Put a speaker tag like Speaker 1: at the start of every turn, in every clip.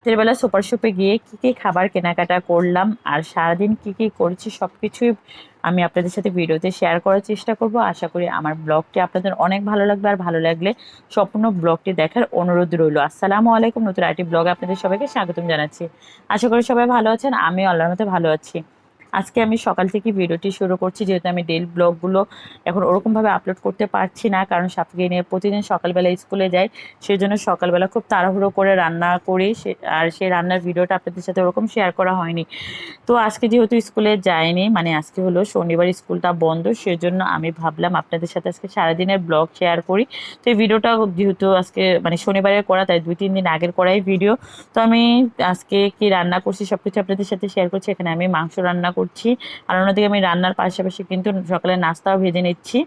Speaker 1: রাতের বেলা সুপার শপে গিয়ে কি কি খাবার কেনাকাটা করলাম আর সারাদিন কি কি করেছি সবকিছুই আমি আপনাদের সাথে ভিডিওতে শেয়ার করার চেষ্টা করব। আশা করি আমার ব্লগটি আপনাদের অনেক ভালো লাগবে, আর ভালো লাগলে সম্পূর্ণ ব্লগটি দেখার অনুরোধ রইল। আসসালামু আলাইকুম, নতুন আরেকটি ব্লগে আপনাদের সবাইকে স্বাগতম জানাচ্ছি। আশা করি সবাই ভালো আছেন, আমি আল্লাহর মধ্যে ভালো আছি। আজকে আমি সকাল থেকে ভিডিওটি শুরু করছি, যেহেতু আমি ডেইলি ব্লগগুলো এখন ওরকমভাবে আপলোড করতে পারছি না, কারণ সাথীকে নিয়ে প্রতিদিন সকালবেলা স্কুলে যাই। সেই জন্য সকালবেলা খুব তাড়াহুড়ো করে রান্না করি, আর সেই রান্নার ভিডিওটা আপনাদের সাথে ওরকম শেয়ার করা হয়নি। তো আজকে যেহেতু স্কুলে যায়নি, মানে আজকে হলো শনিবার, স্কুলটা বন্ধ, সেজন্য আমি ভাবলাম আপনাদের সাথে আজকে সারাদিনের ব্লগ শেয়ার করি। তো এই ভিডিওটা যেহেতু আজকে মানে শনিবারের করা, তাই 2-3 দিন আগের করাই ভিডিও। তো আমি আজকে কি রান্না করছি সবকিছু আপনাদের সাথে শেয়ার করছি। এখানে আমি মাংস রান্না করছি, আর অন্যদিকে আমি রান্নার পাশাপাশি কিন্তু সকালে নাস্তাও ভেজে নিচ্ছি।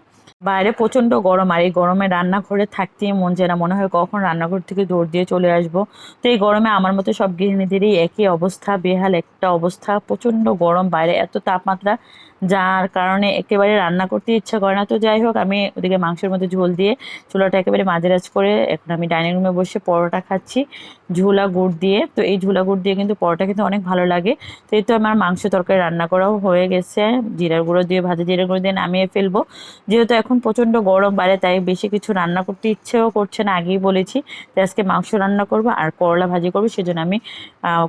Speaker 1: বাইরে প্রচন্ড গরম, আর এই গরমে রান্নাঘরে থাকতেই মন চায় না, মনে হয় কখন রান্নাঘর থেকে দৌড় দিয়ে চলে আসবো। তো এই গরমে আমার মতো সব গৃহিণীদেরই একই অবস্থা, বেহাল একটা অবস্থা, প্রচন্ড গরম, বাইরে এত তাপমাত্রা, যার কারণে একেবারে রান্না করতে ইচ্ছা করে না। তো যাই হোক, আমি ওদিকে মাংসের মধ্যে ঝোল দিয়ে চুলাটা একেবারে মাঝারাজ করে এখন আমি ডাইনিং রুমে বসে পরোটা খাচ্ছি ঝোলা গুড় দিয়ে। তো এই ঝোলা গুড় দিয়ে কিন্তু পরোটা কিন্তু অনেক ভালো লাগে। তো এই তো আমার মাংস তরকারি রান্না করাও হয়ে গেছে, জিরার গুঁড়ো দিয়ে, ভাজা জিরার গুঁড়ো দিয়ে নামিয়ে ফেলবো। যেহেতু এখন প্রচন্ড গরম বাইরে, তাই বেশি কিছু রান্না করতে ইচ্ছেও করছে না, আগেই বলেছি। তো আজকে মাংস রান্না করব আর করলা ভাজি করবো, সেজন্য আমি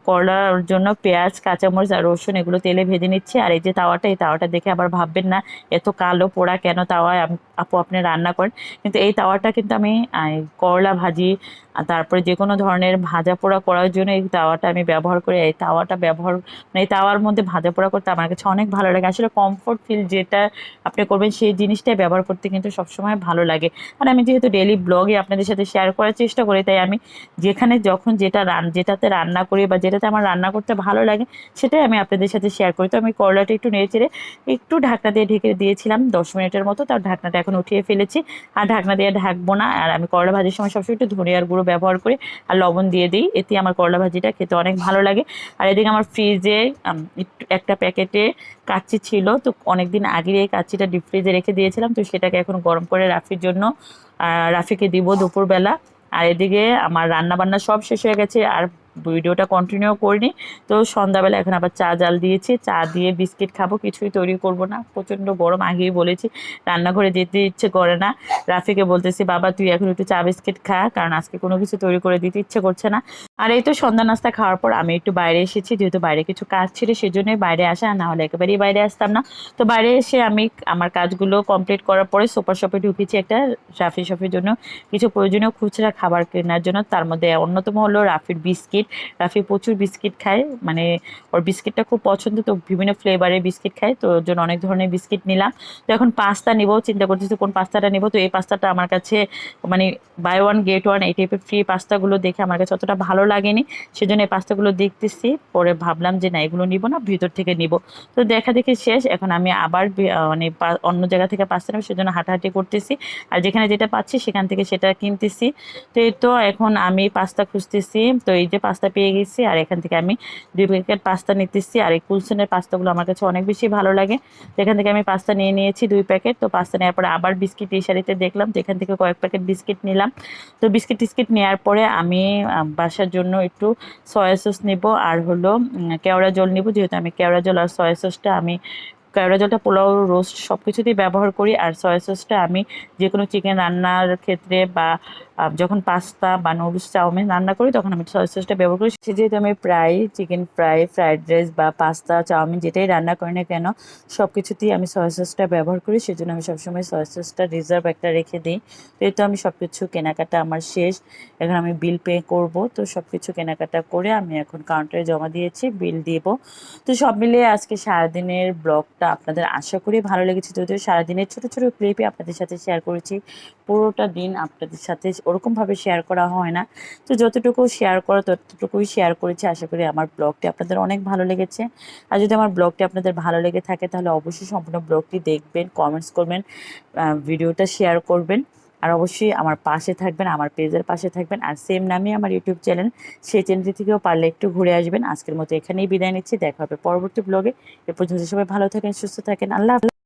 Speaker 1: করলার জন্য পেঁয়াজ, কাঁচামরিচ আর রসুন এগুলো তেলে ভেজে নিচ্ছি। আর এই যে তাওয়াটা, এই তাওয়াটা দেখে আবার ভাববেন না এত কালো পোড়া কেন তাওয়ায় আপু আপনি রান্না করেন। কিন্তু এই তাওয়াটা কিন্তু আমি করলা ভাজি আর তারপরে যে কোনো ধরনের ভাজা পোড়া করার জন্য এই তাওয়াটা আমি ব্যবহার করি। এই তাওয়াটা ব্যবহার মানে এই তাওয়ার মধ্যে ভাজা পোড়া করতে আমার কাছে অনেক ভালো লাগে। আসলে কমফোর্ট ফিল যেটা আপনি করবেন সেই জিনিসটাই ব্যবহার করতে কিন্তু সবসময় ভালো লাগে। আর আমি যেহেতু ডেইলি ব্লগে আপনাদের সাথে শেয়ার করার চেষ্টা করি, তাই আমি যেখানে যখন যেটাতে রান্না করি বা যেটাতে আমার রান্না করতে ভালো লাগে সেটাই আমি আপনাদের সাথে শেয়ার করি। তো আমি করলাটা একটু নেড়েচেড়ে একটু ঢাকনা দিয়ে ঢেকে দিয়েছিলাম 10 মিনিটের মতো, তার ঢাকনাটা এখন উঠিয়ে ফেলেছি। আর ঢাকনা দিয়ে ঢাকবো না। আর আমি করলা ভাজির সময় সবসময় একটু ধনিয়ার গুঁড়ো ব্যবহার করি আর লবণ দিয়ে দিই, এতে আমার করলা ভাজিটা খেতে অনেক ভালো লাগে। আর এদিকে আমার ফ্রিজে একটু একটা প্যাকেটে কাচ্চি ছিল, তো অনেকদিন আগে এই কাচ্চিটা ডিপ ফ্রিজে রেখে দিয়েছিলাম, তো সেটাকে এখন গরম করে রাফির জন্য রাফিকে দিব দুপুরবেলা। আর এদিকে আমার রান্না বান্না সব শেষ হয়ে গেছে, আর ভিডিওটা কন্টিনিউ করিনি। তো সন্ধ্যাবেলা এখন আবার চা জাল দিয়েছি, চা দিয়ে বিস্কিট খাবো, কিছুই তৈরি করব না, প্রচণ্ড গরম, আগেই বলেছি রান্নাঘরে যেতে ইচ্ছে করে না। রাফিকে বলতেছি বাবা তুই এখন একটু চা বিস্কিট খা, কারণ আজকে কোনো কিছু তৈরি করে দিতে ইচ্ছে করছে না। আর এই তো সন্ধ্যা নাস্তা খাওয়ার পর আমি একটু বাইরে এসেছি, যেহেতু বাইরে কিছু কাজ ছিল সেজন্যই বাইরে আসা, না হলে একেবারেই বাইরে আসতাম না। তো বাইরে এসে আমি আমার কাজগুলো কমপ্লিট করার পরে সুপার শপে ঢুকেছি একটা রাফির জন্য কিছু প্রয়োজনীয় খুচরা খাবার কেনার জন্য। তার মধ্যে অন্যতম হলো রাফির বিস্কিট। রাফি প্রচুর বিস্কিট খায়, মানে ওর বিস্কিটটা খুব পছন্দ, তো বিভিন্ন ফ্লেভারের বিস্কিট খায়, তো ওর জন্য অনেক ধরনের বিস্কিট নিলাম। তো এখন পাস্তা নিব, চিন্তা করতেছি কোন পাস্তাটা নিব। তো এই পাস্তাটা আমার কাছে মানে বাই ওয়ান গেট ওয়ান এই টাইপের ফ্রি পাস্তাগুলো দেখে আমার কাছে অতটা ভালো লাগেনি, সেজন্য এই পাস্তাগুলো দেখতেছি, পরে ভাবলাম যে না এগুলো নিব না, ভিতর থেকে নিব। তো দেখা দেখি শেষ, এখন আমি আবার মানে অন্য জায়গা থেকে পাস্তা নেব, সেজন্য হাঁটাহাঁটি করতেছি। আর যেখানে যেটা পাচ্ছি সেখান থেকে সেটা কিনতেছি। তো এই তো এখন আমি পাস্তা খুঁজতেছি, তো এই যে পাস্তা পেয়ে গেছি, আর এখান থেকে আমি 2 প্যাকেট পাস্তা নিতেছি। আর এই কুলসনের পাস্তাগুলো আমার কাছে অনেক বেশি ভালো লাগে, তো এখান থেকে আমি পাস্তা নিয়ে নিয়েছি 2 প্যাকেট। তো পাস্তা নেওয়ার পরে আবার বিস্কিট এই শাড়িতে দেখলাম, তো এখান থেকে কয়েক প্যাকেট বিস্কিট নিলাম। তো বিস্কিট টিস্কিট নেওয়ার পরে আমি বাসার জন্য একটু সয়া সস নেব, আর হলো কেওড়া জল নেব, যেহেতু আমি কেওড়া জল আর সয়া সসটা আমি কেওড়া জলটা পোলাও, রোস্ট সব কিছুতেই ব্যবহার করি, আর সয়া সসটা আমি যে কোনো চিকেন রান্নার ক্ষেত্রে বা যখন পাস্তা বা নুডলস, চাউমিন রান্না করি তখন আমি সয়া সসটা ব্যবহার করি। সে যেহেতু আমি প্রায় চিকেন ফ্রাই, ফ্রাইড রাইস বা পাস্তা, চাউমিন যেটাই রান্না করি না কেন সব কিছুতেই আমি সয়া সসটা ব্যবহার করি, সেজন্য আমি সবসময় সয়া সসটা রিজার্ভ একটা রেখে দিই। তো এই তো আমি সব কিছু কেনাকাটা আমার শেষ, এখন আমি বিল পে করব। তো সব কিছু কেনাকাটা করে আমি এখন কাউন্টারে জমা দিয়েছি, বিল দিব। তো সব মিলিয়ে আজকে সারাদিনের ব্লগটা আপনাদের আশা করি ভালো লেগেছে, যদিও সারাদিনের ছোটো ছোটো ক্লিপই আপনাদের সাথে শেয়ার করেছি, পুরোটা দিন আপনাদের সাথে ওরকমভাবে শেয়ার করা হয় না। তো যতটুকু শেয়ার করা ততটুকুই শেয়ার করেছি। আশা করি আমার ব্লগটি আপনাদের অনেক ভালো লেগেছে। আর যদি আমার ব্লগটি আপনাদের ভালো লেগে থাকে তাহলে অবশ্যই সম্পূর্ণ ব্লগটি দেখবেন, কমেন্টস করবেন, ভিডিওটা শেয়ার করবেন। আর অবশ্যই আমার পাশে থাকবেন, আমার পেজের পাশে থাকবেন। আর সেম নামে আমার ইউটিউব চ্যানেল, সেই চ্যানেলটি থেকেও পারলে একটু ঘুরে আসবেন। আজকের মতো এখানেই বিদায় নিচ্ছি, দেখা হবে পরবর্তী ব্লগে। এ পর্যন্ত সবাই ভালো থাকেন, সুস্থ থাকেন, আল্লাহ হাফেজ।